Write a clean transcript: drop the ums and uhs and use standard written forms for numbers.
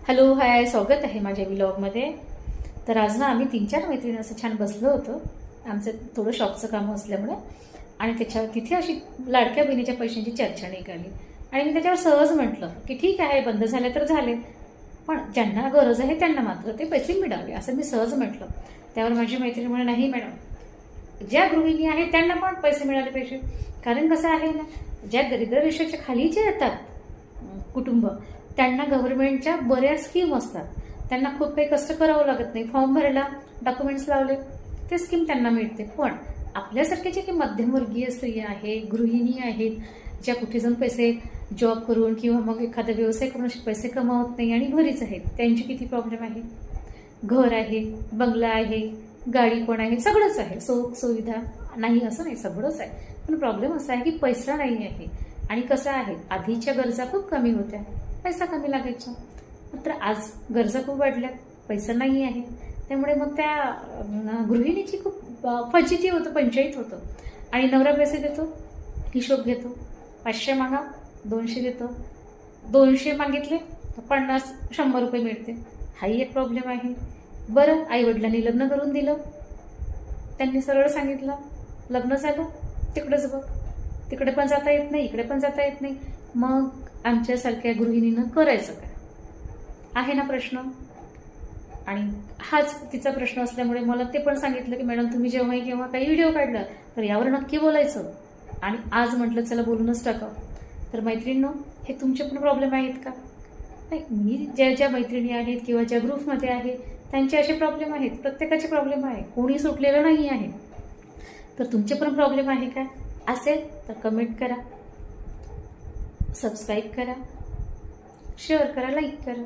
Hello hi, स्वागत आहे माझ्या व्लॉगमध्ये. तर आज ना आम्ही 3-4 मैत्रिणी असं छान बसलो होतो. आमचं थोडं शॉपचं काम असल्यामुळे आणि तिथे अशी लाडक्या बहिणीच्या पैशांची चर्चा निघाली आणि मी त्याच्यावर सहज म्हटलं की ठीक आहे, बंद झाले तर झाले, पण ज्यांना गरज आहे त्यांना मात्र ते पैसे मिळावे, असं मी सहज म्हटलं. त्यावर माझी मैत्रीण म्हणे, नाही मॅडम, ज्या गृहिणी आहेत त्यांना पण पैसे मिळाले पाहिजे. कारण कसं आहे ना, ज्या दरिद्र रेषेच्या खाली जे येतात कुटुंब, त्यांना गव्हर्नमेंटच्या बऱ्याच स्कीम असतात. त्यांना खूप काही कष्ट करावं लागत नाही. फॉर्म भरला, डॉक्युमेंट्स लावले, ते स्कीम त्यांना मिळते. पण आपल्यासारखे जे काही मध्यमवर्गीय स्त्रिया आहेत, गृहिणी आहेत, ज्या कुठे जाऊन पैसे जॉब करून किंवा मग एखादा व्यवसाय करून पैसे कमावत नाही आणि घरीच आहेत, त्यांची किती प्रॉब्लेम आहे. घर आहे, बंगला आहे, गाडी पण आहे, सगळंच आहे, सुविधा नाही असं नाही, सगळंच आहे. पण प्रॉब्लेम असा आहे की पैसा नाही आहे. आणि कसं आहे, आधीच्या गरजा खूप कमी होत्या, पैसा कमी लागायचा. मात्र आज गरजा खूप वाढल्या, पैसा नाही आहे. त्यामुळे मग त्या गृहिणीची खूप फजिती होतं, पंचायत होतं. आणि नवरा पैसे देतो, हिशोब घेतो, 500 मागा 200 देतो, 200 मागितले 50-100 रुपये मिळते. हाही एक प्रॉब्लेम आहे. बरं, आईवडिलांनी लग्न करून दिलं, त्यांनी सरळ सांगितलं लग्न झालं तिकडेच बघ, तिकडे पण जाता येत नाही, इकडे पण जाता येत नाही. मग आमच्यासारख्या गृहिणीनं करायचं काय, आहे ना प्रश्न. आणि हाच तिचा प्रश्न असल्यामुळे मला ते पण सांगितलं की मॅडम, तुम्ही जेव्हा केव्हा काही व्हिडिओ काढला तर यावर नक्की बोलायचं. आणि आज म्हटलं चला बोलूनच टाका. तर मैत्रिणींनो, हे तुमचे पण प्रॉब्लेम आहेत का? नाही, मी ज्या मैत्रिणी आहेत किंवा ज्या ग्रुपमध्ये आहेत त्यांचे असे प्रॉब्लेम आहेत, प्रत्येकाचे प्रॉब्लेम आहे, कोणी सुटलेलं नाही आहे. तर तुमचे पण प्रॉब्लेम आहे का? असेल तर कमेंट करा, सबस्क्राईब करा, शेअर करा, लाईक करा.